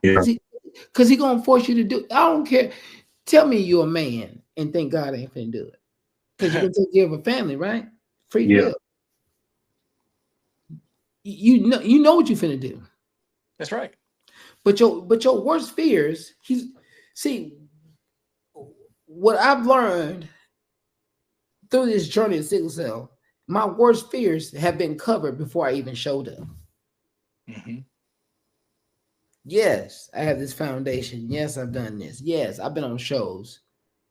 Yeah. Because he gonna force you to do. I don't care. Tell me you're a man and think God ain't finna do it. Because you're gonna take care of a family, right? Free will. You know what you finna do. That's right. But your worst fears. What I've learned through this journey of sickle cell, my worst fears have been covered before I even showed up. Mm-hmm. Yes, I have this foundation. Yes, I've done this. Yes, I've been on shows.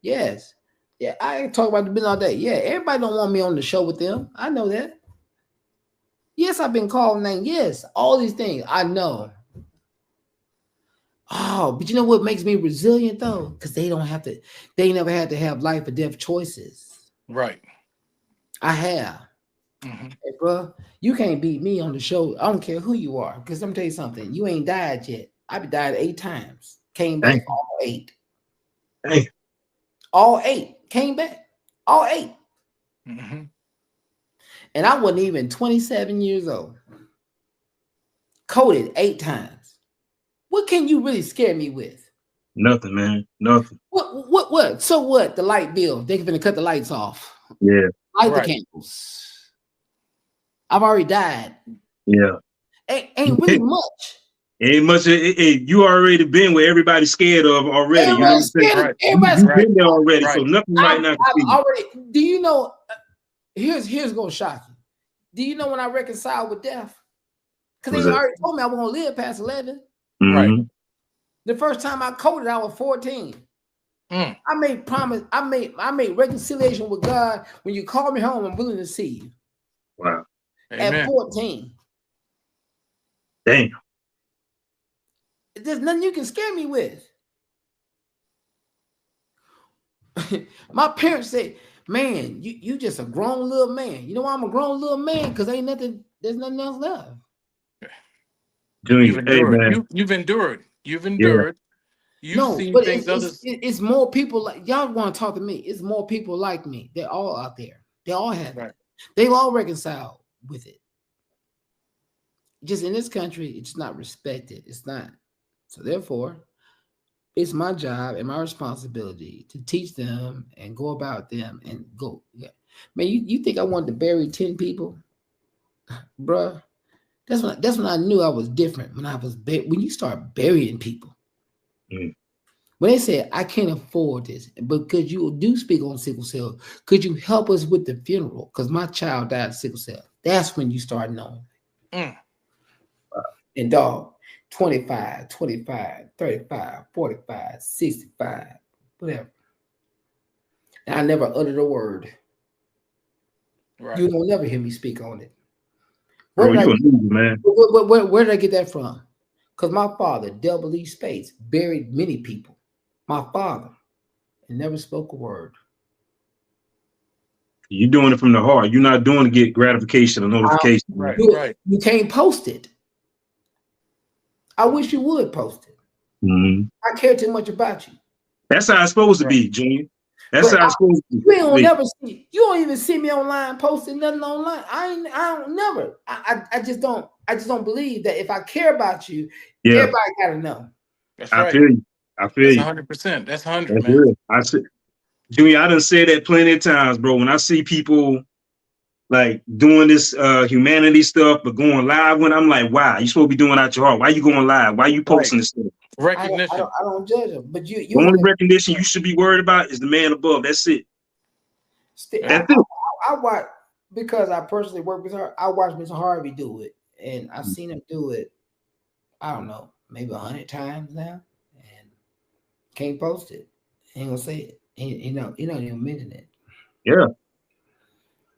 Yes. Yeah, I talk about the business all day. Yeah, everybody don't want me on the show with them. I know that. Yes, I've been called names. Yes, all these things. I know. Oh, but you know what makes me resilient though? Because they never had to have life or death choices. Right. I have. Mm-hmm. Hey, bro, you can't beat me on the show. I don't care who you are. Because I'm gonna tell you something. You ain't died yet. I've died 8 times. Came back all 8. Hey. All 8. Came back. All 8. Mm-hmm. And I wasn't even 27 years old. Coded 8 times. What can you really scare me with? Nothing, man. Nothing. What? So what? The light bill. They're gonna cut the lights off. Yeah. Light the candles. I've already died. Yeah. Ain't really much. Ain't much. You already been where everybody's scared of already. Everybody's scared. Everybody's been there already, so nothing right now. Do you know? Here's gonna shock you. Do you know when I reconciled with death? Because they already told me I was gonna live past 11. Mm-hmm. Right. The first time I coded, I was 14. I made promise. I made reconciliation with God. When you call me home, I'm willing to see you. Wow. At 14. Damn. There's nothing you can scare me with. My parents say, man, you just a grown little man. You know why I'm a grown little man? Because there's nothing else left. You've endured. You've endured. You've endured. Yeah. You've seen things others. It's more people like y'all want to talk to me. It's more people like me. They're all out there. They all have it. They've all reconciled with it. Just in this country, it's not respected. It's not. So therefore, it's my job and my responsibility to teach them and go about them and go. Yeah. Man, you think I wanted to bury 10 people? Bruh. That's when I knew I was different. When you start burying people. When they said, I can't afford this, but could you do speak on sickle cell? Could you help us with the funeral? Because my child died of sickle cell. That's when you start knowing. And dog, 25, 35, 45, 65, whatever. And I never uttered a word. Right. You will never hear me speak on it. Where did I get that from? Because my father, W. Spates, buried many people. My father, and never spoke a word. You're doing it from the heart. You're not doing to get gratification or notification. Right. You can't post it. I wish you would post it. I care too much about you. That's how it's supposed to be, Junior. That's how it's supposed to be. You don't even see me online posting nothing online. I just don't believe that if I care about you, everybody gotta know. That's right. I feel you. 100%. That's 100, man. Junior, I done said that plenty of times, bro. When I see people like doing this humanity stuff, but going live when I'm like, why? You supposed to be doing out your heart. Why you going live? Why you posting this stuff? Recognition. I don't judge them, but you the only recognition you should be worried about is the man above. That's it. I watch because I personally work with her. I watch Mr. Harvey do it, and I've seen him do it. I don't know, maybe 100 times now, and can't post it. Ain't gonna say it. He don't even mention it. Yeah.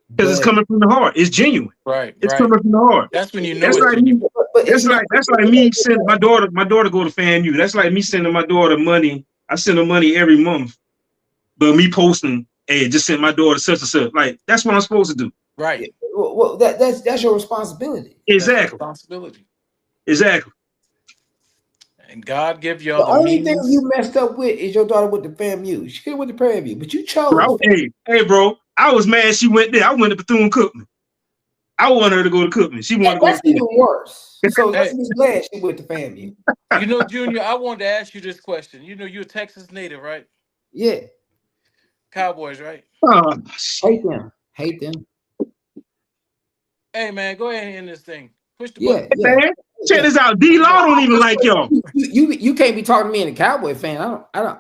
Because it's coming from the heart. It's genuine. Right. It's coming from the heart. That's when you know it's that's like me sending my daughter go to FAMU. That's like me sending my daughter money. I send her money every month. But me posting, hey, just sent my daughter such and such. Like, that's what I'm supposed to do. Right. Well, that's your responsibility. Exactly. Responsibility. Exactly. And God give y'all the only thing you messed up with is your daughter with the FAMU. She could have went to Prairie View, but you chose. Bro, hey, bro. I was mad she went there. I went to Bethune-Cookman. I want her to go to Cookman. She want to go. That's even worse. So let's be glad she went to FAMU. You know, Junior, I wanted to ask you this question. You know, you're a Texas native, right? Yeah. Cowboys, right? Hate them. Hey, man, go ahead and end this thing. Push the button. Man. Check this out. D-Law don't even like y'all. You can't be talking to me in a Cowboy fan. I don't.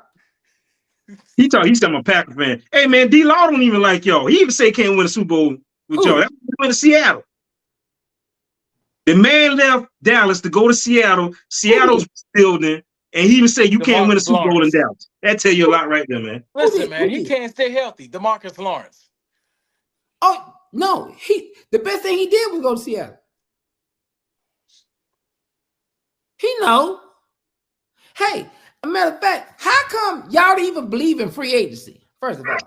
He said I'm a Packer fan. Hey, man, D-Law don't even like y'all. He even say he can't win a Super Bowl with y'all. That's why he went to Seattle. The man left Dallas to go to Seattle. Seattle's building, and he even said you can't win a Super Bowl in Dallas. That tell you a lot right there, man. Listen, man, he can't stay healthy. DeMarcus Lawrence. Oh, no. The best thing he did was go to Seattle. He know. Hey, a matter of fact, how come y'all don't even believe in free agency? First of all,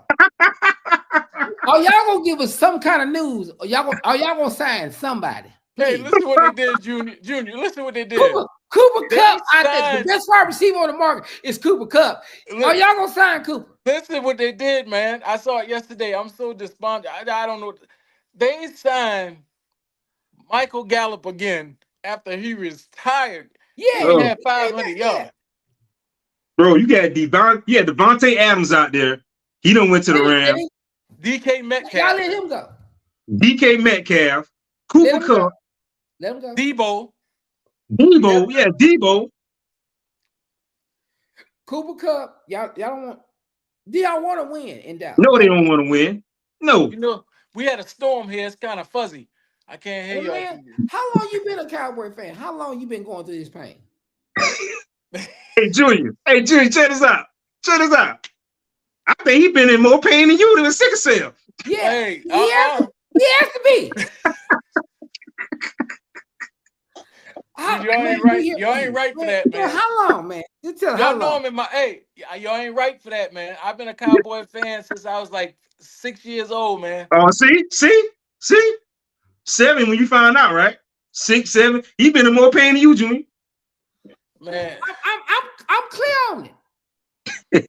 are y'all gonna give us some kind of news? Or y'all gonna sign somebody? Please. Hey, listen what they did, Junior. Listen what they did. Cooper Kupp. The best wide receiver on the market is Cooper Kupp. Are y'all gonna sign Cooper? Listen what they did, man. I saw it yesterday. I'm so despondent. I don't know. They signed Michael Gallup again after he retired. Yeah, he had 500 yards. Bro, you got Devontae Adams out there. He done went to the Rams. DK Metcalf. Y'all let him go. DK Metcalf. Cooper Kupp. Let him go. Debo. Debo. Cooper Kupp. Y'all don't want. Do y'all want to win in Dallas? No, they don't want to win. No. You know, we had a storm here. It's kind of fuzzy. I can't hear you. Man, how long you been a Cowboy fan? How long you been going through this pain? Hey, Junior, check this out. I think he been in more pain than you than a sickle cell. Yeah, hey, he has to be. Y'all ain't right. Y'all ain't right for that, man. How long, man? Y'all know I'm in my. Hey, y'all ain't right for that, man. I've been a Cowboy fan since I was like 6 years old, man. Oh, see, 7 when you find out, right? 6, 7. He been in more pain than you, Junior. Man, I'm clear on it,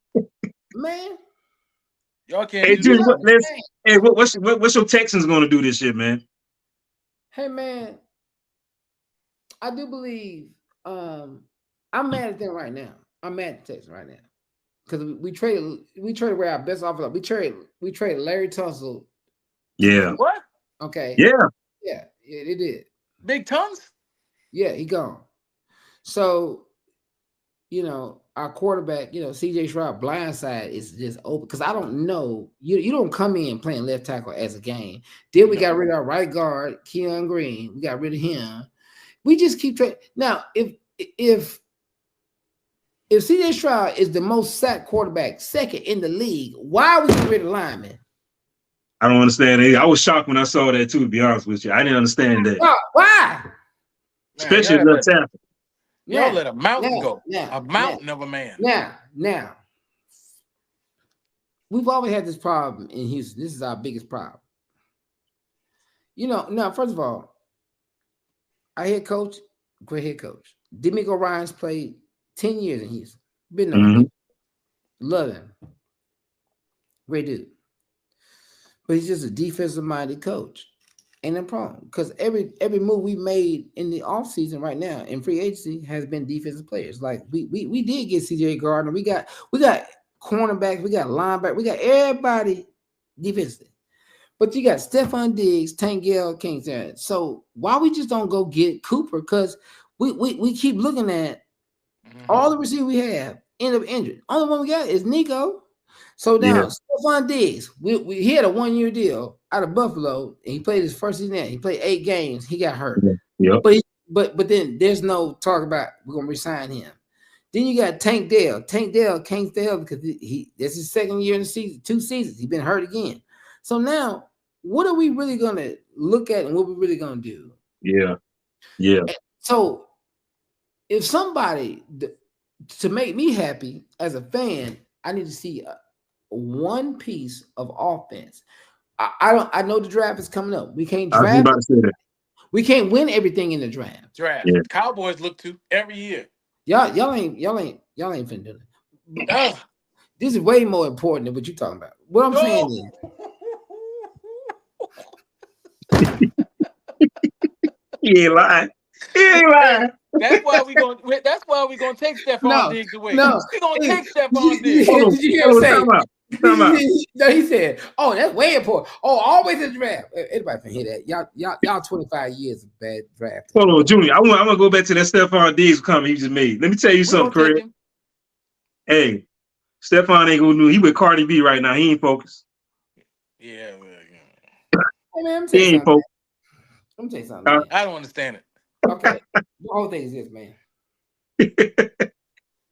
man. Y'all can't. Hey, Junior, what's your Texans gonna do this year, man? Hey, man, I do believe. I'm mad at them right now. I'm mad at Texans right now because we traded away our best offer. We traded Larry Tunsil. Yeah. What? Okay. Yeah, it did. Big Tons? Yeah, he gone. So, our quarterback, CJ Stroud blindside is just open because I don't know. You don't come in playing left tackle as a game. Then we got rid of our right guard, Keon Green. We got rid of him. We just keep trading. Now, if CJ Stroud is the most sacked quarterback, second in the league, why are we getting rid of linemen? I don't understand it. I was shocked when I saw that too, to be honest with you. I didn't understand that. Why? Especially left tackle. Y'all let a mountain go. A mountain of a man. Now, we've always had this problem in Houston. This is our biggest problem. Now, first of all, our head coach, great head coach. D'Amico Ryans played 10 years in Houston. Been there. Love him. Great dude. But he's just a defensive-minded coach. Ain't no problem. Because every move we made in the offseason right now in free agency has been defensive players. Like we did get CJ Gardner. We got cornerbacks, we got linebackers, we got everybody defensively. But you got Stephon Diggs, Tangiel Kingston. So why we just don't go get Cooper? Because we keep looking at all the receivers we have end up injured. Only one we got is Nico. So now Stephon Diggs, he had a 1-year deal out of Buffalo, and he played his first season. He played 8 games. He got hurt. Yeah. But then there's no talk about we're gonna resign him. Then you got Tank Dell. Tank Dell can't stay up because that's his second year in the season, 2 seasons. He's been hurt again. So now, what are we really gonna look at, and what we're really gonna do? Yeah. So, if somebody to make me happy as a fan, I need to see one piece of offense. I know the draft is coming up. We can't draft. I was about to say that. We can't win everything in the draft. Yeah. Cowboys look to every year. Y'all ain't finna do it. This is way more important than what you're talking about. What I'm saying is, He ain't lying. He ain't lying. That's why we gonna take Stephon Diggs away. No, we gonna take Stephon Diggs. Did you hear him say? Time out. No, he said, "Oh, that's way important. Oh, always in the draft." Anybody can hear that? Y'all 25 years of bad draft. Hold on, Junior. I'm gonna go back to that Stephon Diggs comment he just made. Let me tell you something, Craig. Hey, Stephon ain't gonna do. He with Cardi B right now. He ain't focused. Yeah. Hey, man, he ain't focused. Let me tell you something. I don't understand it. Okay, the whole thing is this, man.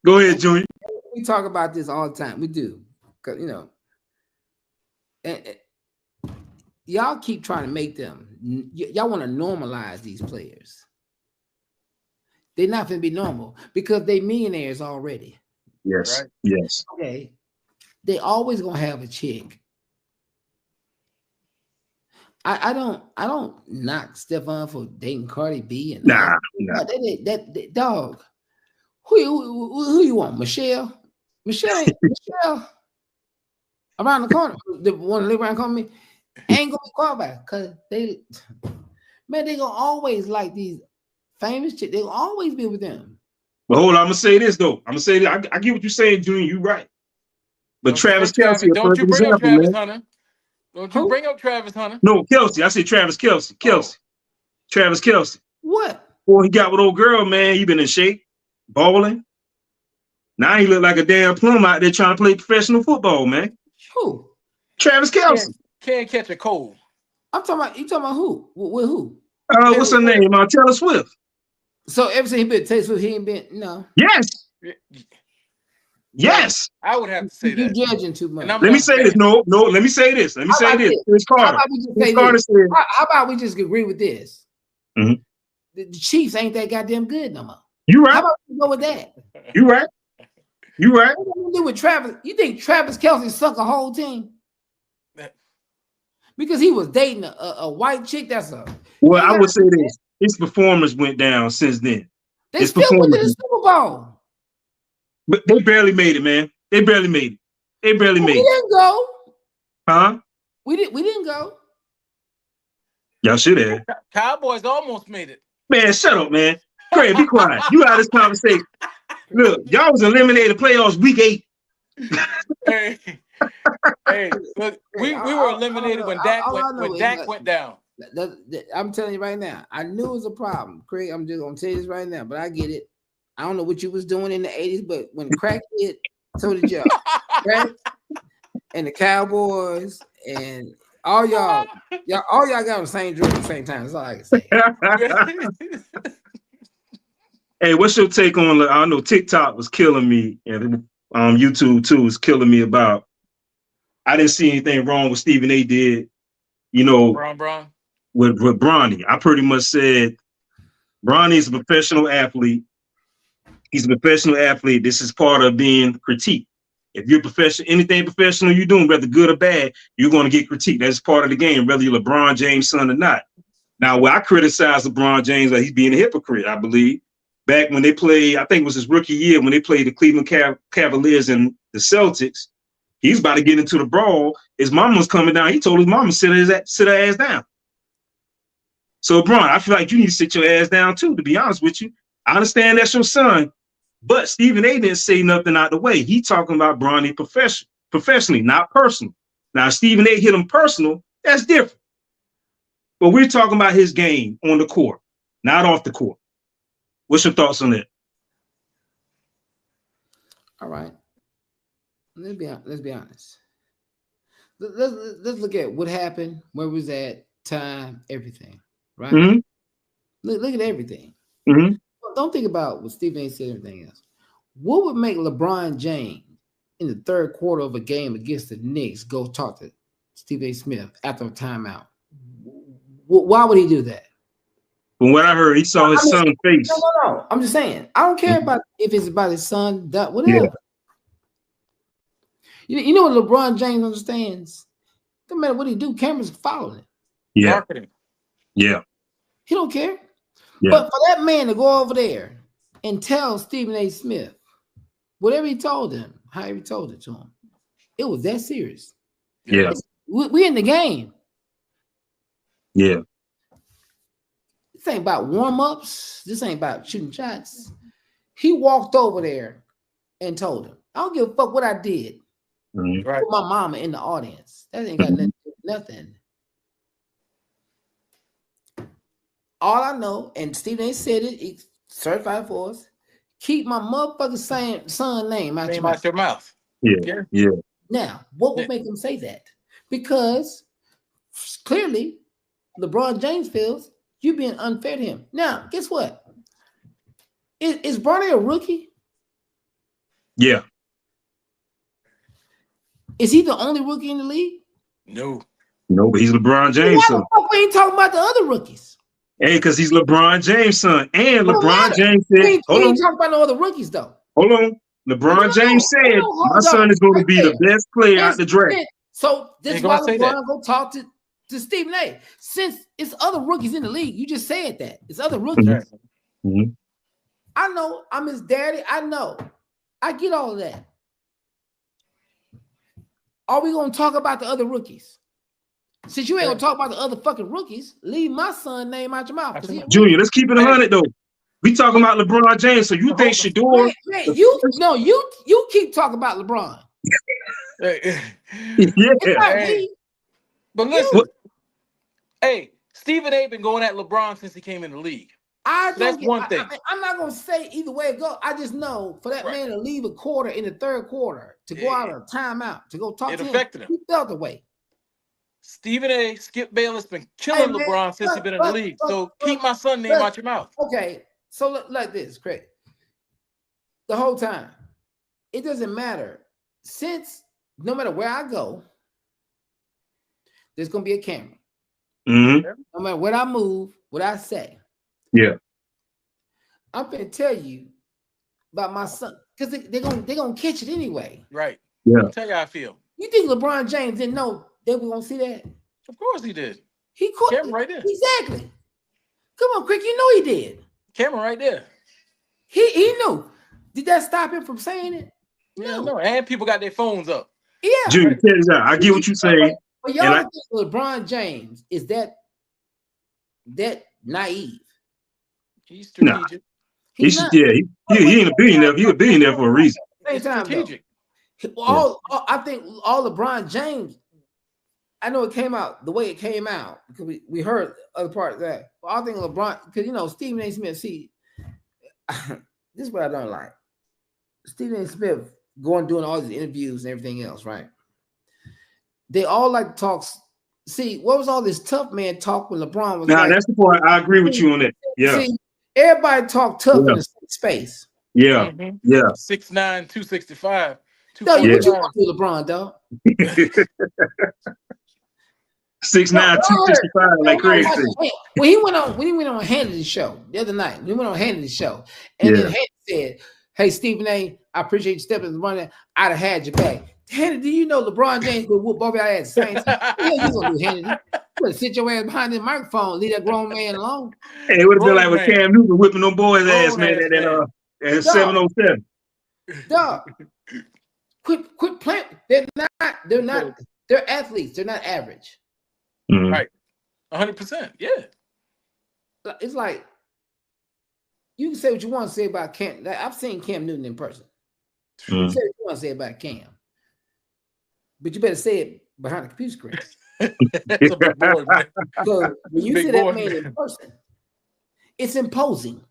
Go ahead, Junior. We talk about this all the time. We do, because and y'all keep trying to make them. Y'all want to normalize these players. They're not going to be normal because they millionaires already. Yes. Right? Yes. Okay. They always gonna have a chick. I don't knock Stephon for dating Cardi B and nah. That dog. Who you want? Michelle around the corner. The one that live around the corner me ain't gonna be qualified because they gonna always like these famous chicks. They gonna always be with them. But hold on, I'm gonna say this though. I get what you're saying, Junior. You right. But Travis Kelce, don't you bring up Travis Hunter? Don't you bring up Travis Hunter? No, Kelce. I said Travis Kelce. Travis Kelce. What? Boy, he got with old girl, man. He been in shape, balling. Now he look like a damn plum out there trying to play professional football, man. Who? Travis Kelce. Can't catch a cold. I'm talking about. You talking about who? With who? What's her name? Taylor Swift. So ever since he been Taylor Swift, he ain't been no. Yes. Yes. I would have to say you that. You're judging too much. Let me say this. No. Let me say this. Chris Carter. How about we just agree with this? Mm-hmm. The Chiefs ain't that goddamn good no more. You right. How about we go with that? You right. What do you do with Travis? You think Travis Kelce sunk a whole team? Because he was dating a white chick. Well, I would say this. His performance went down since then. They still went to the Super Bowl. But they barely made it, man. They barely made it. We didn't go. Huh? We didn't go. Y'all should have. Cowboys almost made it. Man, shut up, man. Craig, be quiet. You out of this conversation. Look, y'all was eliminated playoffs week 8. Hey, look, we were eliminated when Dak went down. I'm telling you right now, I knew it was a problem. Craig, I'm just gonna tell you this right now, but I get it. I don't know what you was doing in the 80s, but when crack hit, so did y'all. Right? And the Cowboys and all y'all got on the same drill at the same time. That's all I can say. Hey, what's your take on? I know TikTok was killing me, and YouTube too was killing me about. I didn't see anything wrong with Stephen A. did, Bron. With Bronny. I pretty much said Bronny's a professional athlete. He's a professional athlete. This is part of being critiqued. If you're professional, anything professional you're doing, whether good or bad, you're going to get critiqued. That's part of the game, whether you're LeBron James' son or not. Now, where I criticize LeBron James, like he's being a hypocrite, I believe. Back when they played, I think it was his rookie year, when they played the Cleveland Cavaliers and the Celtics, he's about to get into the brawl. His mom was coming down. He told his mama sit her ass down. So, LeBron, I feel like you need to sit your ass down too, to be honest with you. I understand that's your son, but Stephen A. didn't say nothing out the way. He talking about Bronny professionally, not personal. Now, Stephen A. hit him personal, that's different. But we're talking about his game on the court, not off the court. What's your thoughts on that? All right. Let's be honest. Let's look at what happened, where was that time, everything, right? Mm-hmm. Look at everything. Mm-hmm. Don't think about what Stephen A. said and everything else. What would make LeBron James in the third quarter of a game against the Knicks go talk to Stephen A. Smith after a timeout? Why would he do that? From what I heard, he saw his son's face. No. I'm just saying. I don't care about if it's about his son, that whatever. Yeah. You know what LeBron James understands? No matter what he do, cameras following him. Yeah. Marketing. Yeah. He don't care. Yeah. But for that man to go over there and tell Stephen A. Smith whatever he told him, however he told it to him, it was that serious. Yeah. We in the game. Yeah. This ain't about warm-ups. This ain't about shooting shots. He walked over there and told him, I don't give a fuck what I did. Mm-hmm. Put my mama in the audience. That ain't got nothing to do with nothing. All I know, and Stephen A said it, he certified for us, keep my motherfucking son name out your mouth. Yeah. Now, what would make him say that? Because clearly, LeBron James feels you're being unfair to him. Now, guess what? Is Bronny a rookie? Yeah. Is he the only rookie in the league? No, but he's LeBron James' son. Why the fuck we ain't talking about the other rookies? Hey, because he's LeBron James' son. And LeBron James said, we ain't talking about no other rookies, though. Hold on. LeBron James said, my son is going to be the best player out the draft. So this is why LeBron go talk to Stephen A. Since it's other rookies in the league, you just said that. It's other rookies. Mm-hmm. I know. I'm his daddy. I know. I get all of that. Are we going to talk about the other rookies? Since you ain't going to talk about the other fucking rookies, leave my son's name out your mouth. Junior, let's keep it 100, though. We talking about LeBron James, so you think Shador... You keep talking about LeBron. Yeah. But listen, hey, Stephen A been going at LeBron since he came in the league. That's one thing. I'm not going to say either way it goes. I just know for that man to leave a quarter in the third quarter, to go out of timeout, to go talk to him, affected him. He felt the way. Stephen A, Skip Bayless been killing LeBron since he's been in the league. So keep my son's name out your mouth. Okay, so like this, Craig. The whole time, it doesn't matter. Since no matter where I go, there's going to be a camera. Mm-hmm. No matter what I move, what I say. Yeah. I'm going to tell you about my son because they're gonna catch it anyway. Right. Yeah. I'll tell you how I feel. You think LeBron James didn't know they were going to see that? Of course he did. He caught camera right there. Exactly. Come on, Crick. You know he did. Camera right there. He knew. Did that stop him from saying it? No. And people got their phones up. Yeah. Junior, check this out. I get what you're saying. But y'all think LeBron James is that naive? He's strategic. Nah. He ain't a billionaire. He's a billionaire for a reason. Same time, strategic. I think all LeBron James. I know it came out the way it came out because we heard other part of that. But I think LeBron, because Stephen A. Smith. See, this is what I don't like. Stephen A. Smith doing all these interviews and everything else, right? They all like to talk. See, what was all this tough man talk when LeBron was? Nah, that's the part. I agree with you on that. Yeah. See, everybody talk tough in the space. Yeah. Mm-hmm. Yeah. 6'9", 265. No, what you want to do, LeBron, dog? 6'9", 265, like crazy. When he went on Hannity's show the other night, he went on Hannity's show, and then Hannity said, "Hey, Stephen A, I appreciate you stepping in the running. I'd have had your back." Hannity, do you know LeBron James would whoop Bobby out at the same time? Yeah, you gonna do Hannity? You better sit your ass behind the microphone, leave that grown man alone. Hey, it would have been like with Cam Newton whipping them boys' ass, man, at 707. Dog, quit playing. They're athletes. They're not average. Mm-hmm. Right. 100%. Yeah. It's like you can say what you want to say about Cam. I've seen Cam Newton in person. Mm-hmm. You say what you want to say about Cam, but you better say it behind the computer screen. That's a big boy, man. So when you see that man in person, it's imposing.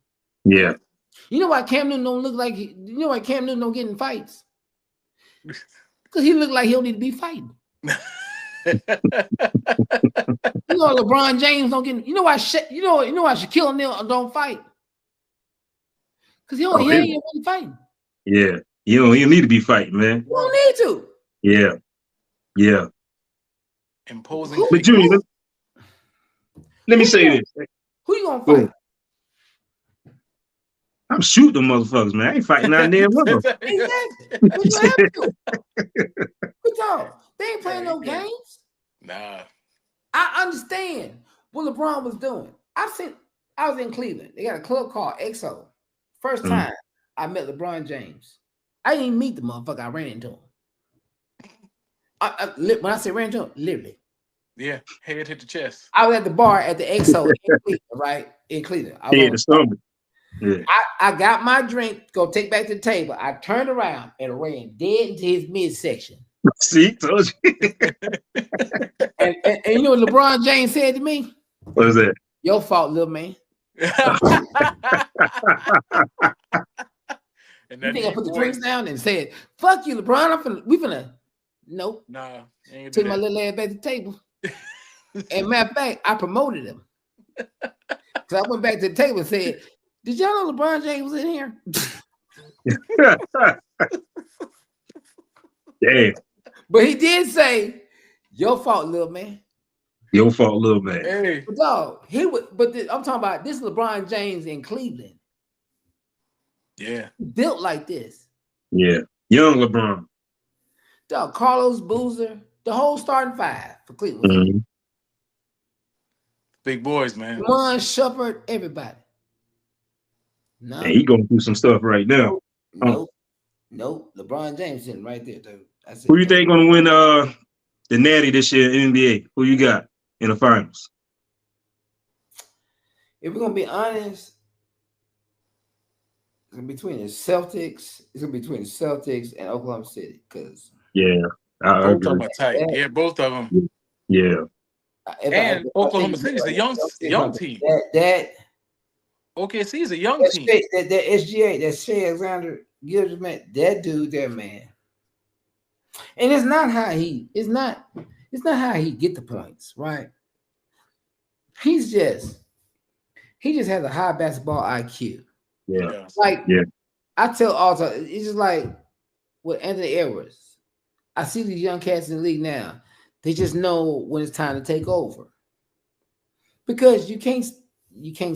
Yeah. You know why Cam Newton don't look like? You know why Cam Newton don't get in fights? Because he look like he don't need to be fighting. You know LeBron James don't get. You know why Shaquille O'Neal don't fight? Because he ain't really fighting. Yeah, you don't need to be fighting, man. You don't need to. Yeah, yeah. Imposing. But Junior, let me say this. Who you gonna fight? I'm shooting them motherfuckers, man. I ain't fighting out there with them. Exactly. But you have to. Good job. They ain't playing no games. Nah. I understand what LeBron was doing. I was in Cleveland. They got a club called XO. First time I met LeBron James. I didn't even meet the motherfucker. I ran into him. When I say ran into him, literally. Yeah, head hit the chest. I was at the bar at the XO in Cleveland, right? In Cleveland. The stomach. Yeah. I got my drink, go take back to the table. I turned around and ran dead into his midsection. See, told you. and you know what LeBron James said to me? What is that? Your fault, little man. And you think I put the drinks down and said, "Fuck you, LeBron"? We finna. Nope. Nah. Took my little ass back to the table. And matter of fact, I promoted him. So I went back to the table and said, "Did y'all know LeBron James was in here?" Damn. But he did say, "Your fault, little man." Your fault, little man. Hey. But dog, he would. But I'm talking about this LeBron James in Cleveland. Yeah. Built like this. Yeah. Young LeBron. Dog, Carlos Boozer, the whole starting five for Cleveland. Mm-hmm. Big boys, man. Ron Shepard, everybody. No. Hey, he going through some stuff right now. Nope. LeBron James sitting right there, dude. Who you think going to win the Natty this year in NBA? Who you got in the finals? If we're going to be honest, it's going to be between the Celtics. It's going to be between the Celtics and Oklahoma City. Because I both of them are tight. Yeah, both of them. Yeah. And Oklahoma City is a young team. That OKC is a young team. That SGA, that Shea Alexander Gilgeous, man, that dude there, man. And it's not how he get the points, right? He just has a high basketball IQ. Yeah. I tell all the time, it's just like with Anthony Edwards. I see these young cats in the league now. They just know when it's time to take over. Because you can't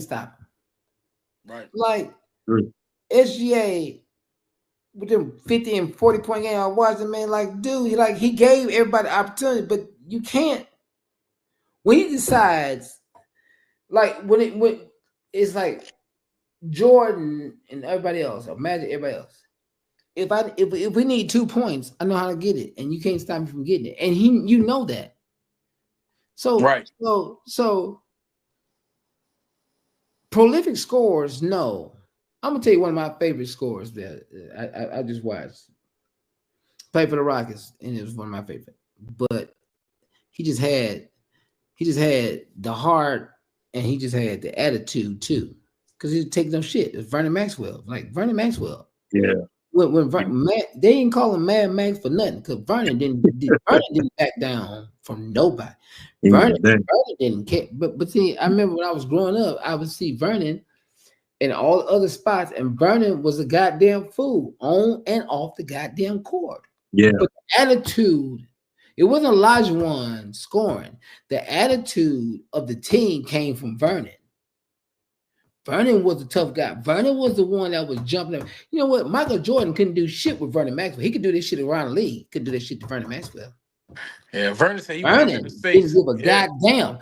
stop them. Right. Like SGA with them 50 and 40 point game, I watched him, man. Like, dude, he gave everybody opportunity, but you can't. When he decides, like when it's like Jordan and everybody else, or Magic, everybody else. If we need 2 points, I know how to get it, and you can't stop me from getting it. And you know that. So right. So prolific scorers, no. I'm gonna tell you one of my favorite scores that I just watched. Played for the Rockets, and it was one of my favorite. But he just had the heart, and he just had the attitude too, because he was taking no shit. It's Vernon Maxwell, like Vernon Maxwell. Yeah. When they didn't call him Mad Max for nothing, because Vernon didn't back down from nobody. Vernon didn't care. But see, I remember when I was growing up, I would see Vernon in all the other spots, and Vernon was a goddamn fool on and off the goddamn court. Yeah. But the attitude, it wasn't Olajuwon scoring. The attitude of the team came from Vernon. Vernon was a tough guy. Vernon was the one that was jumping up. You know what? Michael Jordan couldn't do shit with Vernon Maxwell. He could do this shit around the league. Couldn't do this shit to Vernon Maxwell. Yeah, Vernon said he Vernon didn't give a goddamn.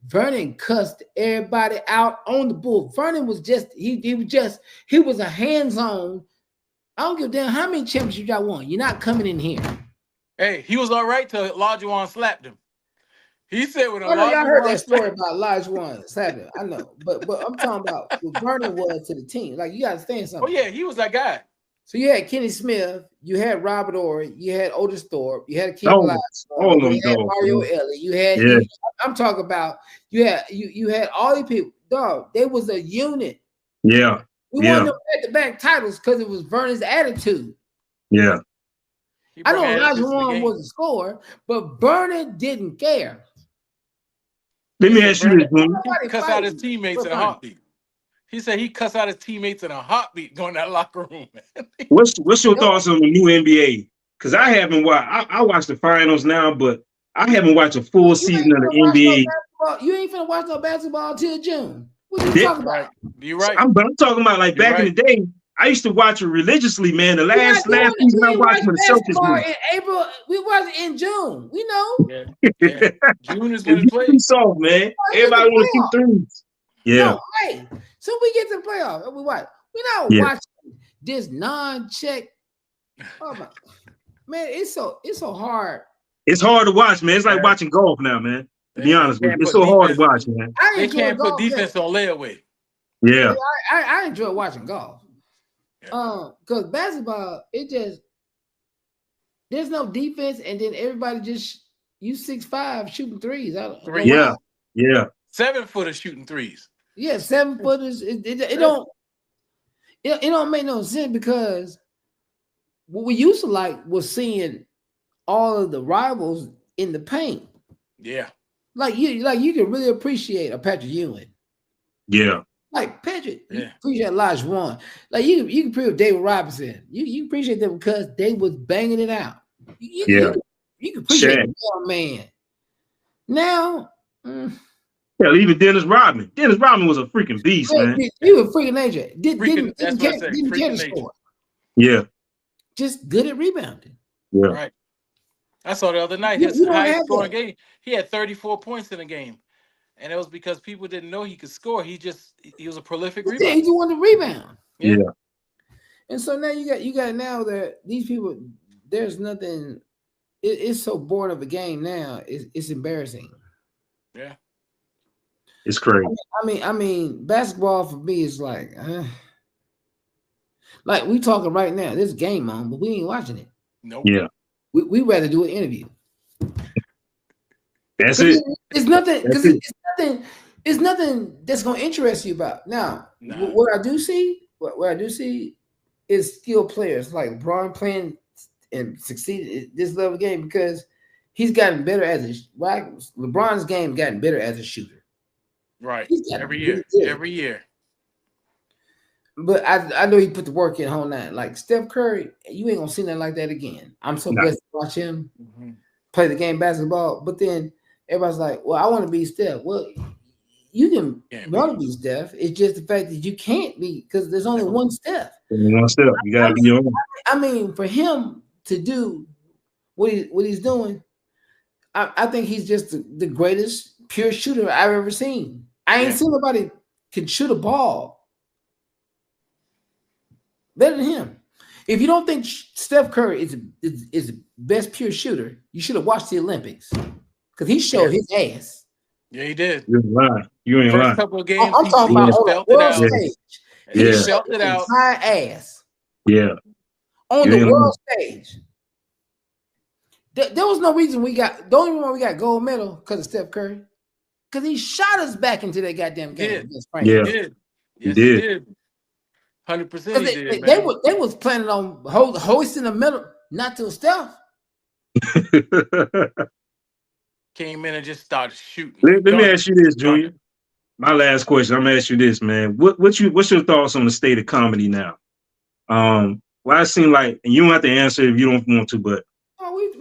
Vernon cussed everybody out on the bull. Vernon was just he was a hands-on. I don't give a damn how many championships y'all won. You're not coming in here. Hey, he was all right till Olajuwon slapped him. He said when Olajuwon, y'all heard that story about Olajuwon slapping. I know, but I'm talking about what Vernon was to the team. Like, you got to understand something. Oh yeah, he was that guy. So you had Kenny Smith, you had Robert Ory, you had Otis Thorpe, you had Keith Olajuwon, you had Mario Ellie, you had. I'm talking about you had all these people. Dog, they was a unit. Yeah. We won them back-to-back titles because it was Vernon's attitude. Yeah. I know Olajuwon was a scorer, but Vernon didn't care. Let me ask you this, he cussed out his teammates in a heartbeat. He said he cussed out his teammates in a heartbeat during that locker room, man. What's your thoughts on the new NBA? Because I haven't watched. I watch the finals now, but I haven't watched a full season of the NBA. You ain't finna watch no basketball until June. What are you talking about? You're right. I'm talking about like back in the day. I used to watch it religiously, man. The last season I watched when the Celtics won. In April, we wasn't in June. We know. Yeah. June is when it plays. Pretty soft, man. Everybody want to keep threes. Yeah. No, hey, so we get to the playoffs. We what? We not watching this non-check. Oh my man, it's so hard It's hard to watch, man. It's like watching golf now, man. To be honest with you, it's so hard to watch, man. They can't put defense on layaway. Yeah, I enjoy watching golf. Because basketball, there's no defense, and then everybody just you 6'5" shooting threes. Yeah. 7-footer shooting threes. Yeah, 7-footers. It don't make no sense because what we used to like was seeing all of the rivals in the paint. Yeah. Like you can really appreciate a Patrick Ewing. Yeah. Like Patrick, you appreciate Olajuwon. Like you can appreciate David Robinson. You appreciate them because they was banging it out. You can appreciate the young man. Now, even Dennis Rodman. Dennis Rodman was a freaking beast, man. He was freaking nature. Didn't care to score. Yeah. Just good at rebounding. Yeah. Right. I saw the other night his highest scoring game. He had 34 points in a game. And it was because people didn't know he could score. He was a prolific rebounder. He just wanted to rebound. Yeah. And so now you got now that these people, there's nothing. It's so boring of a game now. It's embarrassing. Yeah. It's crazy. I mean, basketball for me is like we talking right now. There's a game on, but we ain't watching it. Nope. Yeah. We rather do an interview. That's it. It's nothing because it's nothing that's gonna interest you about. Now, what I do see is skilled players like LeBron playing and succeeded at this level of game because he's gotten better LeBron's game gotten better as a shooter. Right. Every year. But I know he put the work in whole nine. Like Steph Curry, you ain't gonna see nothing like that again. I'm so blessed to watch him play the game basketball. But then everybody's like, well, I want to be Steph. Well, you can want to be Steph. It's just the fact that you can't be because there's only one Steph. One Steph. You gotta be your own. I mean, for him to do what he's doing, I think he's just the greatest pure shooter I've ever seen. I ain't seen nobody can shoot a ball better than him. If you don't think Steph Curry is the best pure shooter, you should have watched the Olympics because he showed his ass. Yeah, he did. You ain't lying. You ain't lying. Couple of games, I'm talking about on the world stage. He felt it out. High ass. Yeah. On the world stage. There was no reason the only reason we got gold medal because of Steph Curry. Because he shot us back into that goddamn game. Yeah. He did. Yes, he did. 100%. They was planning on hoisting the medal, not to Steph. Came in and just started shooting. Let me ask you this, Junior. My last question. I'm gonna ask you this, man. What's your thoughts on the state of comedy now? Why it seem like, and you don't have to answer if you don't want to, but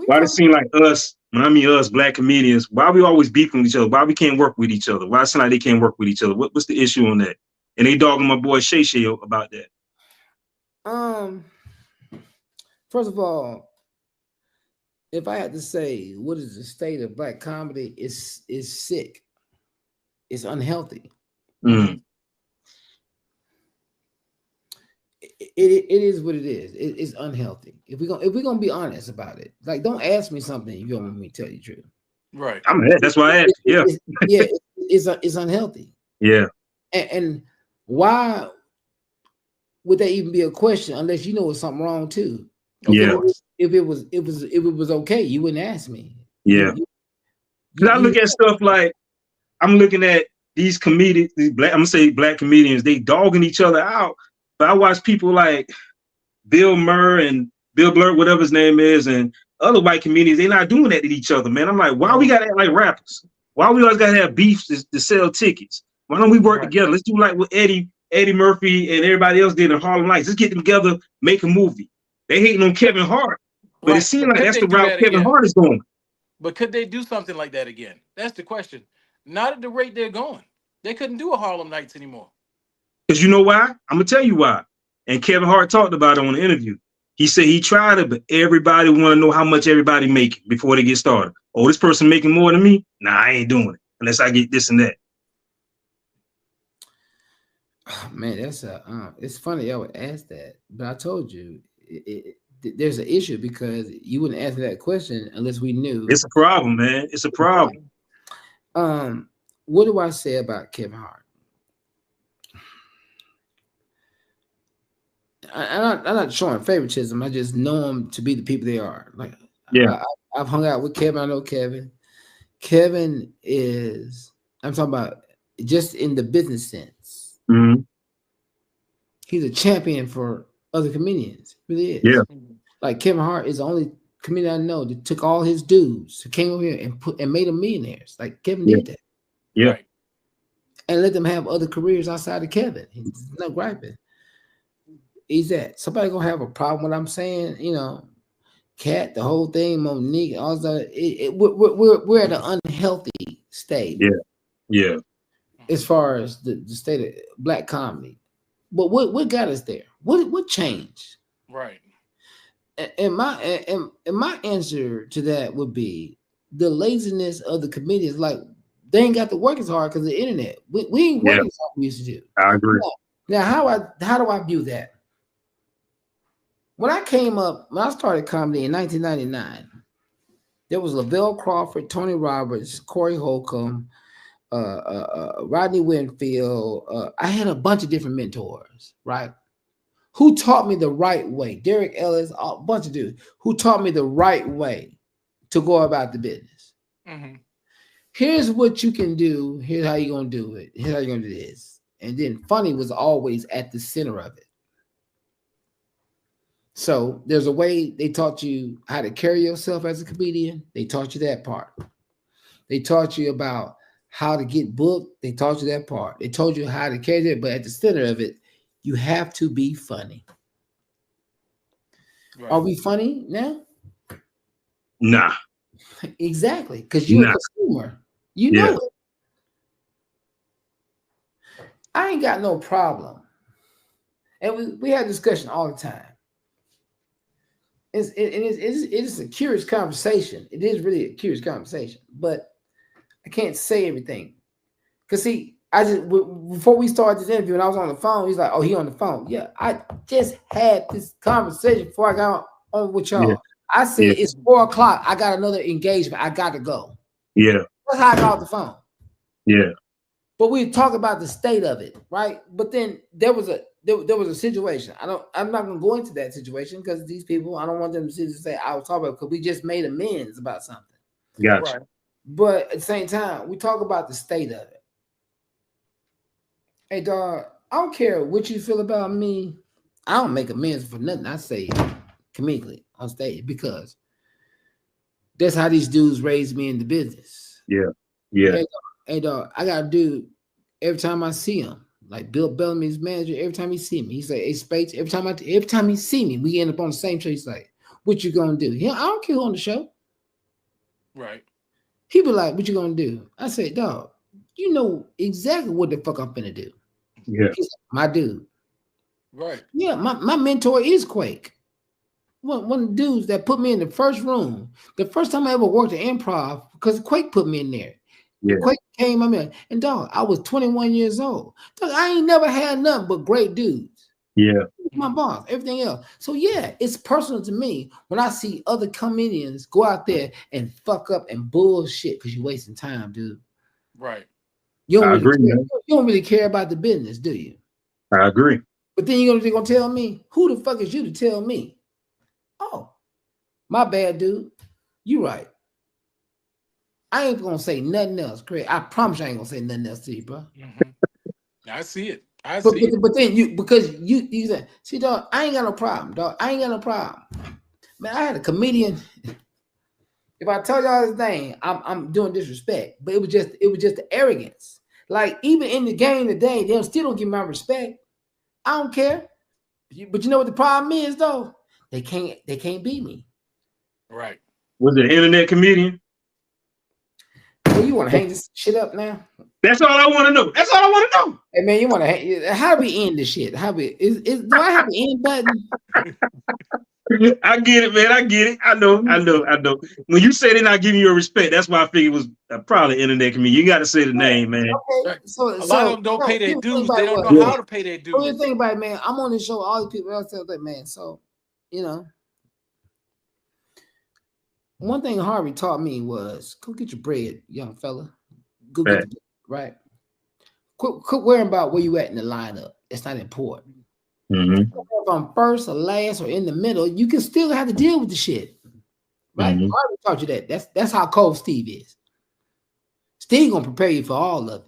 why it seem like us, when I mean us, black comedians, why we always beefing with each other? Why we can't work with each other? Why it seem like they can't work with each other? What's the issue on that? And they dogging my boy Shay Shay about that. First of all, if I had to say what is the state of black comedy, is sick. It's unhealthy. Mm. It is what it is. It's unhealthy. If we're gonna be honest about it, like don't ask me something if you don't want me to tell you the truth. Right. That's why I asked. It's unhealthy. Yeah. And why would that even be a question unless you know it's something wrong too? Yeah. If it was okay, you wouldn't ask me. Yeah. Because I look at stuff like I'm looking at these comedians, I'm gonna say black comedians, they dogging each other out. But I watch people like Bill Murr and Bill Blurt, whatever his name is, and other white comedians, they're not doing that to each other, man. I'm like, why we gotta act like rappers? Why we always gotta have beef to sell tickets? Why don't we work together? Let's do like what Eddie Murphy and everybody else did in Harlem Nights. Let's get them together, make a movie. They hating on Kevin Hart, but it seems like that's the route Kevin Hart is going. But could they do something like that again? That's the question. Not at the rate they're going. They couldn't do a Harlem Nights anymore. Because you know why? I'm gonna tell you why. And Kevin Hart talked about it on the interview. He said he tried it, but everybody want to know how much everybody making before they get started. Oh, this person making more than me? Nah, I ain't doing it unless I get this and that. Oh, man, that's it's funny I would ask that, but I told you there's an issue because you wouldn't answer that question unless we knew. It's a problem, man. It's a problem. What do I say about Kevin Hart? I'm not showing favoritism. I just know them to be the people they are. Like, yeah, I've hung out with Kevin. I know Kevin. Kevin is. I'm talking about just in the business sense. Mm-hmm. He's a champion for other comedians. He really is. Yeah. Like Kevin Hart is the only comedian I know that took all his dudes who came over here and made them millionaires. Like Kevin did that. Yeah. Right. And let them have other careers outside of Kevin. He's not griping. He's that. Somebody gonna have a problem with what I'm saying, you know. Cat, the whole thing, Monique, all that. We're at an unhealthy state. Yeah. Yeah. As far as the state of black comedy. But what got us there? What changed? Right. And my answer to that would be the laziness of the comedians. Like they ain't got to work as hard because of the internet. We ain't working as hard as we used to do. I agree. Now how do I view that? When I started comedy in 1999, there was Lavelle Crawford, Tony Roberts, Corey Holcomb, Rodney Winfield. I had a bunch of different mentors, right? Who taught me the right way. Derek Ellis, a bunch of dudes who taught me the right way to go about the business. Mm-hmm. Here's what you can do. Here's how you're going to do it. Here's how you're going to do this. And then funny was always at the center of it. So there's a way they taught you how to carry yourself as a comedian. They taught you that part. They taught you about how to get booked. They taught you that part. They told you how to carry it, but at the center of it, you have to be funny. Right. Are we funny now? Nah. Exactly, because you're a consumer. You know it. I ain't got no problem. And we have discussion all the time. It is a curious conversation. It is really a curious conversation, but I can't say everything. Because see, before we started this interview and I was on the phone, he's like, oh, he on the phone. Yeah, I just had this conversation before I got on with y'all. Yeah. I said, it's 4:00. I got another engagement. I got to go. Yeah. That's how I got off the phone. Yeah. But we talk about the state of it, right? But then there was a situation. I'm not gonna go into that situation because these people, I don't want them to say I was talking about because we just made amends about something. Gotcha. Right. But at the same time, we talk about the state of it. Hey dog, I don't care what you feel about me. I don't make amends for nothing. I say comedically on stage because that's how these dudes raised me in the business. Yeah. Yeah. Hey dog, I got a dude every time I see him, like Bill Bellamy's manager, every time he see me, he say, hey Spates, every time he see me, we end up on the same show. He's like, what you gonna do? I don't care who on the show. Right. He be like, what you gonna do? I say, dog, you know exactly what the fuck I'm finna do. Yeah. He's like, my dude. Right. Yeah, my mentor is Quake. One of the dudes that put me in the first room. The first time I ever worked at Improv, because Quake put me in there. Yeah. Quake came in, and dog, I was 21 years old. Dog, I ain't never had nothing but great dudes. Yeah. My boss, everything else. So yeah, it's personal to me when I see other comedians go out there and fuck up and bullshit because you're wasting time, dude. Right. You don't really care about the business, do you? I agree. But then you're gonna tell me, who the fuck is you to tell me? Oh, my bad, dude. You right. I ain't gonna say nothing else, Craig. I promise I ain't gonna say nothing else to you, bro. Mm-hmm. I see it. But then because you said, see, dog, I ain't got no problem, dog. I ain't got no problem. Man, I had a comedian. If I tell y'all his name, I'm doing disrespect. But it was just the arrogance. Like even in the game today, they still don't give my respect. I don't care. But you know what the problem is, though? They can't beat me. Right. Was it an internet comedian? Well, you want to hang this shit up now? That's all I want to know. That's all I want to know. Hey man, you want to how do we end this shit? Do I have an end button? I get it, man. I get it. I know. When you say they're not giving you a respect, that's why I figured it was probably internet comedian. You got to say the name, man. Okay. So a lot of them don't pay their dues. They don't know how to pay their dues. Well, you think about it, man. I'm on this show. All the people else tell that, man. So, you know, one thing Harvey taught me was go get your bread, young fella. Go get the bread, right? Quit worrying about where you at in the lineup. It's not important. If I'm first or last or in the middle, you can still have to deal with the shit. Right? Harvey taught you that. That's how cold Steve is. Steve gonna prepare you for all of it.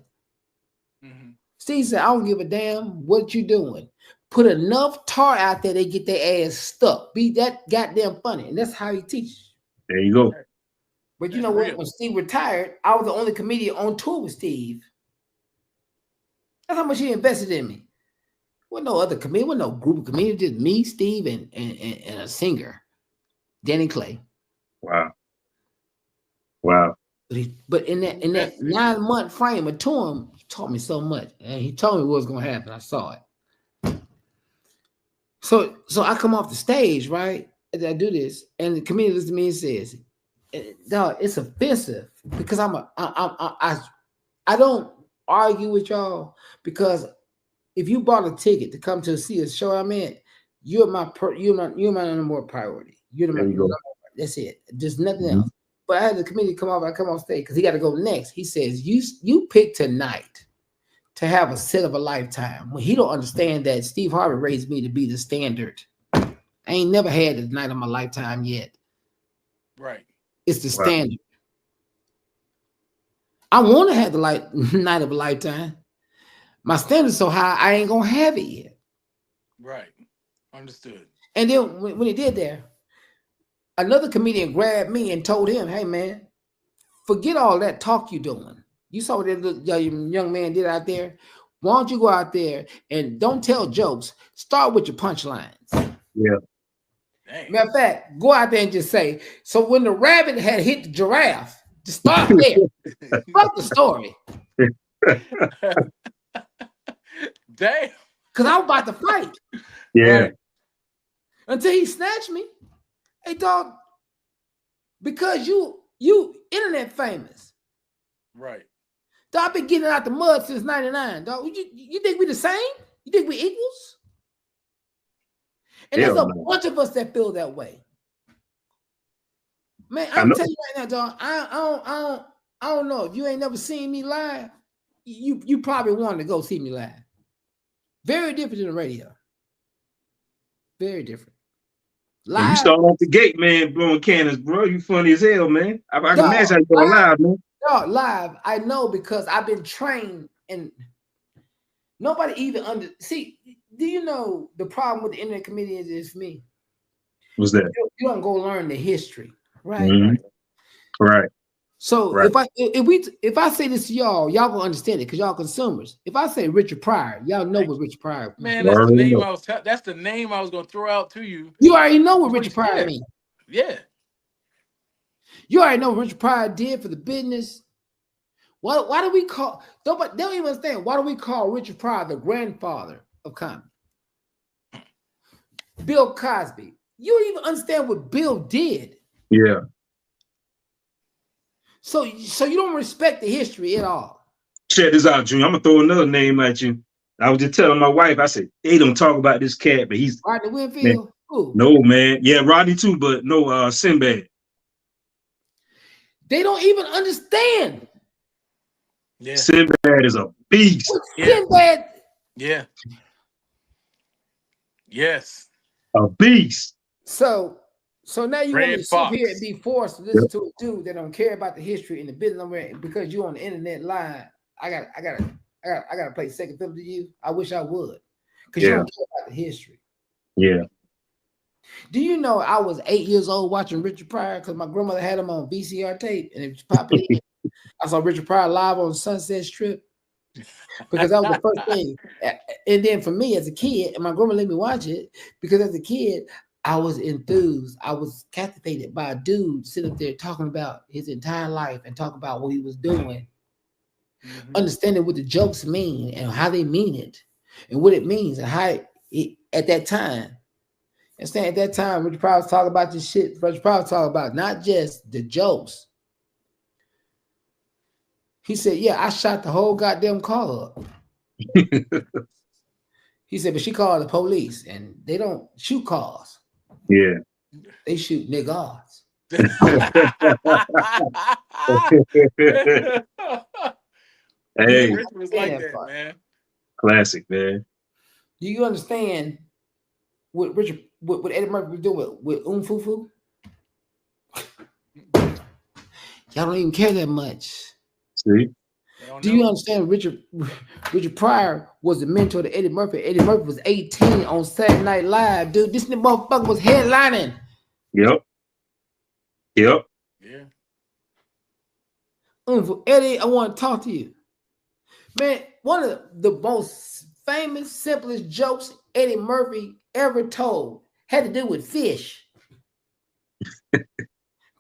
Steve said, I don't give a damn what you doing. Put enough tar out there, they get their ass stuck. Be that goddamn funny. And that's how he teaches. There you go. But you know what? When Steve retired, I was the only comedian on tour with Steve. That's how much he invested in me. Wasn't no other comedian, wasn't no group of comedians, just me, Steve, and a singer, Danny Clay. Wow. But in that 9-month frame of touring, he taught me so much. And he told me what was gonna happen. I saw it. So I come off the stage, right? And I do this, and the comedian looks at me and says, "Dog, it's offensive because I don't argue with y'all because if you bought a ticket to come to see a show I'm in, you're my number more priority. You're the that's it. There's nothing else." But I had the comedian come off stage because he got to go next. He says, "You picked tonight to have a set of a lifetime." When he don't understand that Steve Harvey raised me to be the standard. I ain't never had the night of my lifetime yet. Right. It's the standard. I want to have the night of a lifetime. My standard's so high, I ain't gonna have it yet. Right. Understood. And then when he did there, another comedian grabbed me and told him, "Hey man, forget all that talk you doing. You saw what that young man did out there. Why don't you go out there and don't tell jokes? Start with your punchlines." Yeah. Dang. Matter of fact, go out there and just say, "So when the rabbit had hit the giraffe," just start there. Fuck the story. Damn. Because I was about to fight. Yeah. Right? Until he snatched me. Hey, dog, because you internet famous. Right. Dog, I've been getting out the mud since 99, dog. You think we the same? You think we equals? And there's a bunch of us that feel that way. Man, I'm telling you right now, dog, I don't know. If you ain't never seen me live, you probably want to go see me live. Very different than the radio. Very different. Live, you start off the gate, man, blowing cannons, bro. You funny as hell, man. I can imagine how you go live, man. No, live. I know because I've been trained and nobody even see. Do you know the problem with the internet comedians is for me? What's that? You don't go learn the history, right? Right. So if I say this to y'all gonna understand it because y'all consumers. If I say Richard Pryor, y'all know what Richard Pryor. Man, that's the name that's the name I was gonna throw out to you. You already know what Richard Pryor means. Yeah. You already know what Richard Pryor did for the business. Why do we call nobody? They don't even understand. Why do we call Richard Pryor the grandfather of comedy? Bill Cosby. You don't even understand what Bill did. Yeah. So you don't respect the history at all. Check this out, Junior. I'm gonna throw another name at you. I was just telling my wife, I said, they don't talk about this cat, but he's Rodney Winfield. No, man. Yeah, Rodney too, but no, Sinbad. They don't even understand. Yeah. Sinbad is a beast. Sinbad. Yeah. Yes. A beast. So now you want me to sit here and be forced to listen to a dude that don't care about the history and the business because you're on the internet live. I gotta play second fiddle to you. I wish I would. Because you don't care about the history. Yeah. Do you know I was 8 years old watching Richard Pryor because my grandmother had him on VCR tape and it was popping in. I saw Richard Pryor live on Sunset Strip because that was the first thing. And then for me as a kid, and my grandma let me watch it because as a kid, I was enthused. I was captivated by a dude sitting up there talking about his entire life and talking about what he was doing, understanding what the jokes mean and how they mean it and what it means and how at that time. And saying at that time, Richard Pryor was talking about this shit. Richard Pryor was talking about not just the jokes. He said, "Yeah, I shot the whole goddamn car up." He said, "But she called the police, and they don't shoot cars. Yeah, they shoot niggas." Hey, Richard was like that, man. Classic, man. Do you understand what Richard, what Eddie Murphy was doing with Fufu? Y'all don't even care that much. See? Do you understand Richard Pryor was the mentor to Eddie Murphy? Eddie Murphy was 18 on Saturday Night Live, dude. This motherfucker was headlining. Yep. Yeah. Eddie, I want to talk to you. Man, one of the most famous, simplest jokes Eddie Murphy ever told had to do with fish.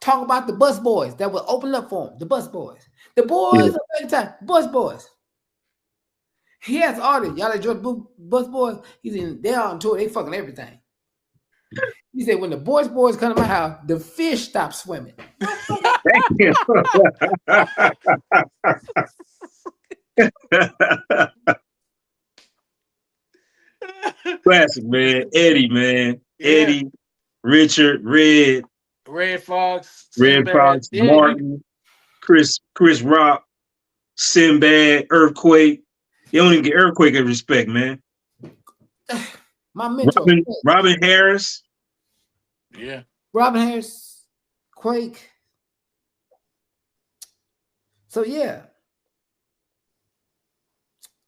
Talk about the bus boys that would open up for him. The bus boys. The boys of the time. Bus boys. He has artists. Y'all enjoy bus boys? He's in, they're on tour. They fucking everything. He said, when the boys come to my house, the fish stop swimming. Classic, man. Eddie, man. Yeah. Eddie, Richard, Red Fox, Martin, Chris Rock, Sinbad, Earthquake. You don't even get Earthquake a respect, man. My mentor. Robin Harris. Yeah. Robin Harris, Quake. So yeah.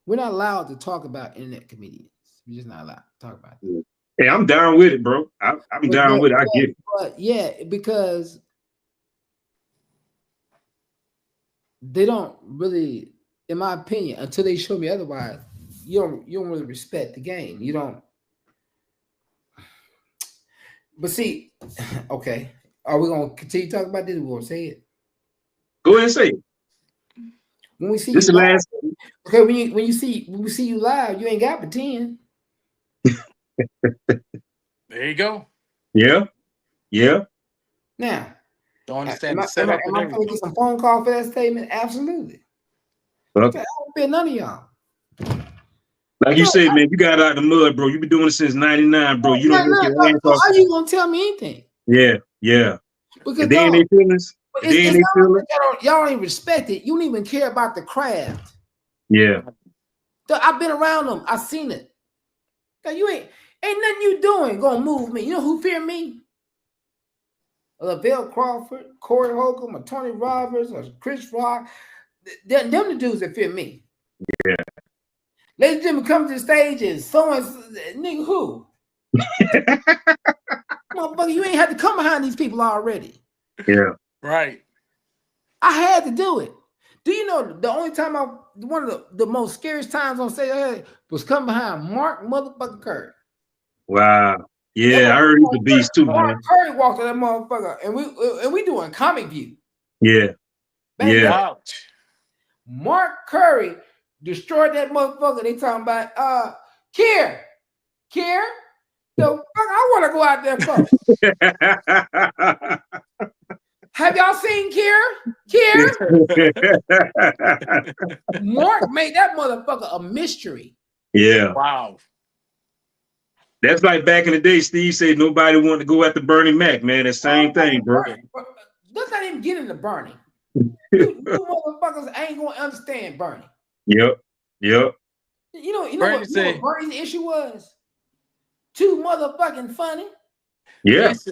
We're not allowed to talk about internet comedians. We're just not allowed to talk about it. Hey, I'm down with it, bro. I'm down with it. I get it. But yeah, because they don't really, in my opinion, until they show me otherwise, you don't really respect the game. You don't. But see, okay, are we gonna continue talking about this? We're gonna say it. Go ahead and say it. When we see this you live, last. Okay, when we see you live, you ain't got pretend. There you go. Yeah. Now, don't understand am I going to get some phone call for that statement? Absolutely. Okay. I don't fear none of y'all. Like you said, man, you got out the mud, bro. You been doing it since '99, bro. You don't get your hands off. How you gonna tell me anything? Yeah. Because they ain't feelings. Y'all don't even respect it. You don't even care about the craft. Yeah. I've been around them. I've seen it. You ain't nothing you doing gonna move me. You know who fear me? Lavelle Crawford, Corey Holcomb, or Tony Roberts, or Chris Rock. Them the dudes that fear me. Yeah. Ladies and gentlemen, come to the stage and so nigga who? Motherfucker, you ain't had to come behind these people already. Yeah. Right. I had to do it. Do you know the only time one of the most scariest times on stage I had was coming behind Mark motherfucking Curry. Wow. Yeah, I heard he's a beast too, Mark man. Curry walked to that motherfucker, and we doing comic view. Yeah. Ouch. Mark Curry destroyed that motherfucker. They talking about Kier. The fuck I want to go out there for. Have y'all seen Kier? Mark made that motherfucker a mystery. Yeah. Wow. That's like back in the day, Steve said nobody wanted to go after Bernie Mac, man. That same thing, bro. Let's not even get into Bernie. You motherfuckers ain't going to understand Bernie. Yep. You know what Bernie's issue was? Too motherfucking funny. Yeah. It's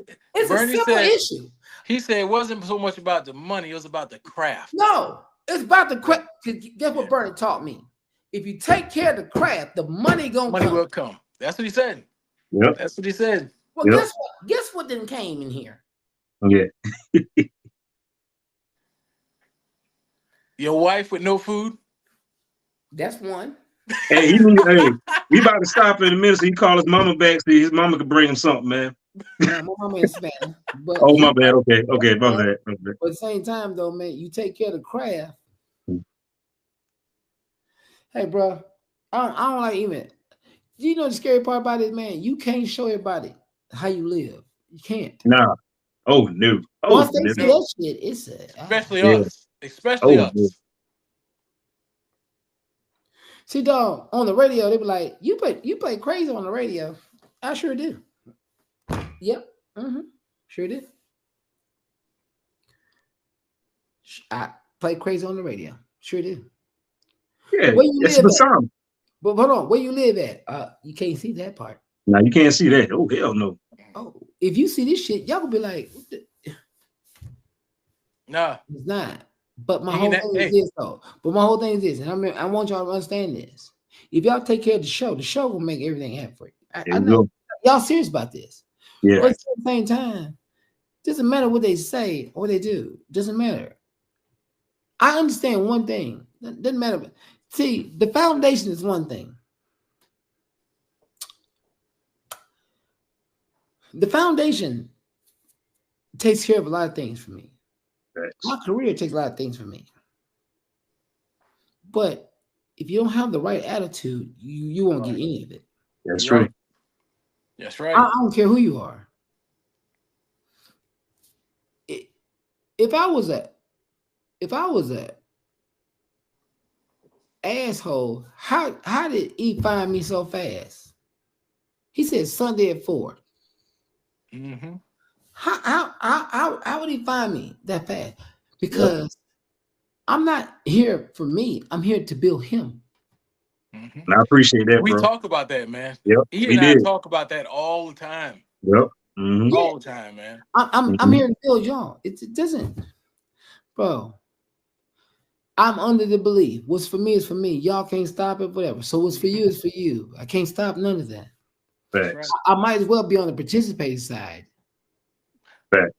a simple issue. He said it wasn't so much about the money, it was about the craft. No, it's about the craft. Guess what Bernie taught me? If you take care of the craft, the money will come. That's what he said. Yep. That's what he said. Well, guess what then came in here? Yeah. Your wife with no food? That's one. Hey, we about to stop in a minute so he call his mama back so his mama could bring him something, man. My mama is Spanish. Oh, my bad. Okay, my bad. But at the same time, though, man, you take care of the craft. Hey, bro, I don't like even. You know the scary part about it, man? You can't show everybody how you live. You can't. Nah. Oh, no. Once they see that shit, it's especially us. Especially us. No. See, dog, on the radio, they be like, you play crazy on the radio. I sure do. Yep. Sure did. I play crazy on the radio. Sure do. Yeah, Where you it's live the at? song. But hold on, where you live at? You can't see that part. Now you can't see that. Oh hell no. Oh, if you see this shit, y'all will be like, what the? Nah, It's not. But my Ain't whole that- thing hey. is this though. But my whole thing is this, and I want y'all to understand this. If y'all take care of the show will make everything happen for you. I know Go. y'all serious about this. Yeah. But at the same time, doesn't matter what they say or what they do. Doesn't matter. I understand one thing. Doesn't matter. See, the foundation is one thing. The foundation takes care of a lot of things for me. Thanks. My career takes a lot of things for me. But if you don't have the right attitude, you won't get any of it. That's You're true. right. That's right. I don't care who you are. If I was a asshole, how did he find me so fast? He said Sunday at 4. Mm-hmm. How would he find me that fast? Because I'm not here for me. I'm here to build him. Mm-hmm. And I appreciate that, We bro. talk about that, man. Yep, He we and I did. talk about that all the time. Yep. Mm-hmm. All the time, man. I'm here to build y'all. It doesn't, bro. I'm under the belief what's for me is for me. Y'all can't stop it, whatever. So what's for you is for you. I can't stop none of that. Facts. I might as well be on the participating side. Facts.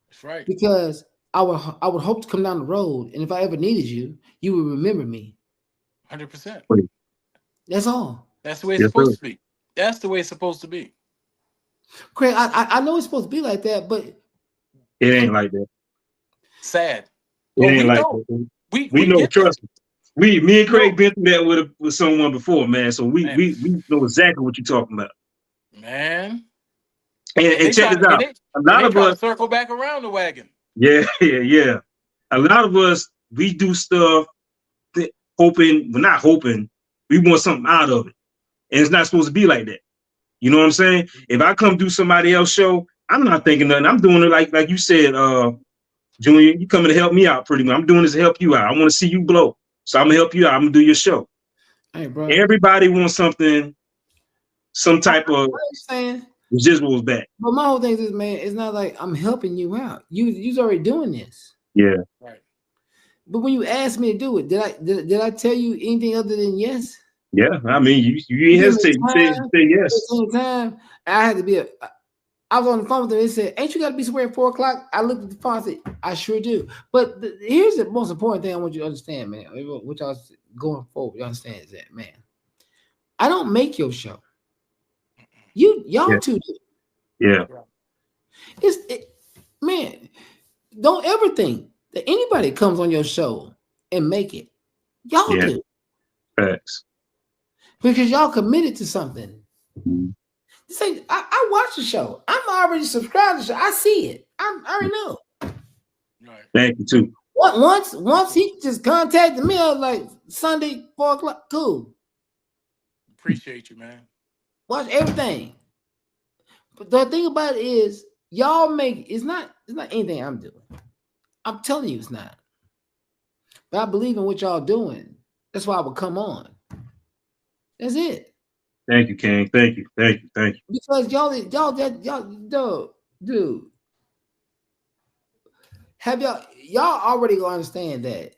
That's right. Because I would hope to come down the road, and if I ever needed you, you would remember me. 100%. That's all. That's the way it's supposed to be. That's the way it's supposed to be. Craig, I know it's supposed to be like that, but it ain't like that. Sad. It ain't like know. that. We know. get Trust me. Me and Craig No. been through that with someone before, man. So we know exactly what you're talking about. Man. And check this out. A lot of us circle back around the wagon. Yeah. A lot of us, we do stuff hoping, we're not hoping, we want something out of it. And it's not supposed to be like that. You know what I'm saying? If I come do somebody else's show, I'm not thinking nothing. I'm doing it like you said, Junior, you coming to help me out pretty much. I'm doing this to help you out. I want to see you blow. So I'm gonna help you out. I'm gonna do your show. Hey, bro. Everybody wants something, some type of residuals back. But my whole thing is, man, it's not like I'm helping you out. You's already doing this. Yeah. Right. But when you asked me to do it, did I tell you anything other than yes? Yeah, I mean, you ain't hesitate. You say yes. Time, I had to be I was on the phone with them. They said, "Ain't you got to be somewhere at 4 o'clock?" I looked at the phone. I said, "I sure do." But here's the most important thing I want you to understand, man. Which I was going forward, you understand is that, man, I don't make your show. Y'all two do. Yeah. Man, don't ever think that anybody comes on your show and make it. Y'all do. Facts. Because y'all committed to something. Mm-hmm. Say, I watch the show. I'm already subscribed to the show. I see it. I already know. Right. Thank you too. Once he just contacted me, I was like, Sunday, 4 o'clock, cool. Appreciate you, man. Watch everything. But the thing about it is, y'all make it's not anything I'm doing. I'm telling you, it's not. But I believe in what y'all doing. That's why I would come on. That's it. Thank you, King. Thank you. Because y'all, dude. Have y'all already gonna understand that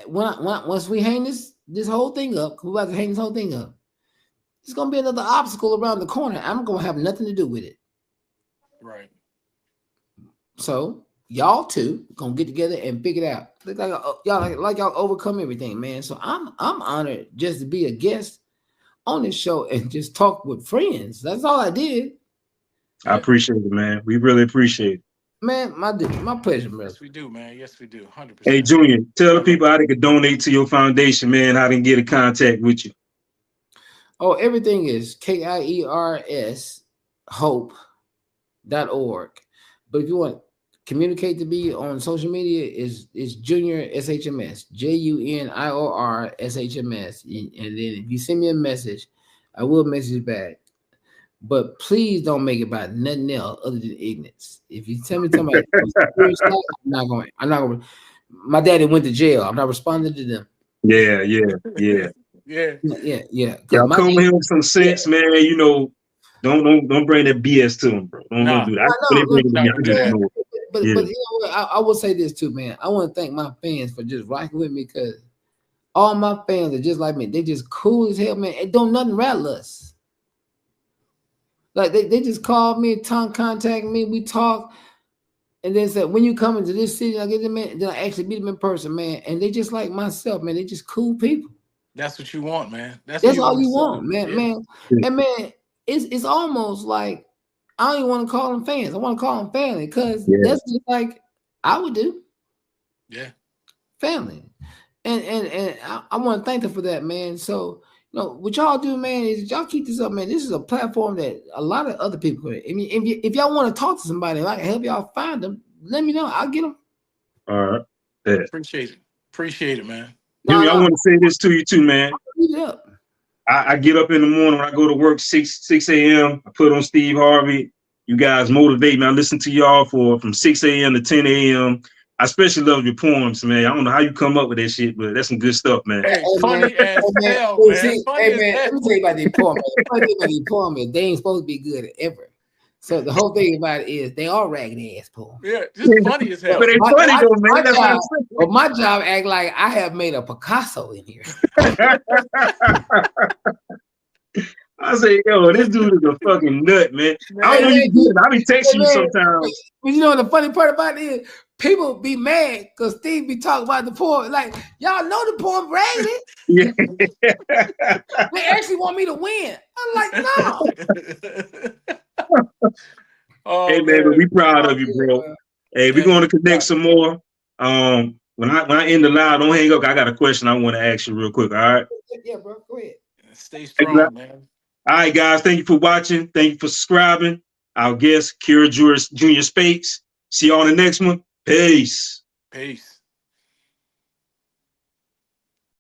once we hang this whole thing up, we're about to hang this whole thing up. It's gonna be another obstacle around the corner. I'm gonna have nothing to do with it. Right. So y'all two gonna get together and figure it out. Look like y'all overcome everything, man. So I'm honored just to be a guest on this show and just talk with friends. That's all I did. I appreciate it, man. We really appreciate it. Man, my pleasure, man. Yes, we do, man. Yes, we do. 100%. Hey, Junior, tell the people how they can donate to your foundation, man, how they can get in contact with you. Oh, everything is KIERS hope.org. But if you want to communicate to me on social media, is Junior SHMS, JUNIOR SHMS. And then if you send me a message, I will message back. But please don't make it about nothing else other than ignorance. If you tell me something, I'm not going. My daddy went to jail. I'm not responding to them. Yeah. Y'all come with him with some sense, man. You know, don't bring that BS to him, bro. Don't do that. But you know what? I will say this too, man. I want to thank my fans for just rocking with me, because all my fans are just like me. They just cool as hell, man. It don't nothing rattle us. Like they just called me, contact me, we talk, and then said, when you come into this city, I get them, man. Then I actually meet them in person, man. And they just like myself, man. They just cool people. That's what you want, man. That's all you want, man. Yeah. Man. And man, it's almost like I don't even want to call them fans. I want to call them family, because that's just like I would do. Yeah. Family. And I want to thank them for that, man. So, you know, what y'all do, man, is y'all keep this up, man. This is a platform that a lot of other people could. I mean, if y'all want to talk to somebody, and I can help y'all find them, let me know. I'll get them. All right. Yeah. Appreciate it, man. Jimmy, I want to say this to you too, man. Yeah. I get up in the morning when I go to work, 6 a.m. I put on Steve Harvey. You guys motivate me. I listen to y'all from 6 a.m. to 10 a.m. I especially love your poems, man. I don't know how you come up with that shit, but that's some good stuff, man. Hey, funny as hell, man. Hey, man, let me tell you about these poems. They ain't supposed to be good ever. So the whole thing about it is they are ragged ass poems. Yeah, just funny as hell. But they funny though, man. My job act like I have made a Picasso in here. I say, yo, this dude is a fucking nut, man. I don't know you do it. I be texting you sometimes. But you know the funny part about it is people be mad because Steve be talking about the poem. Like, y'all know the poem ragged. Yeah. They actually want me to win. I'm like, no. Hey man, but we proud of you, bro. Hey, we're going to connect some more. When I end the live, don't hang up. I got a question I want to ask you real quick. All right. Yeah, bro. Go ahead. Stay strong, man. All right, guys. Thank you for watching. Thank you for subscribing. Our guest, Kier Junior Spates. See you on the next one. Peace. Peace.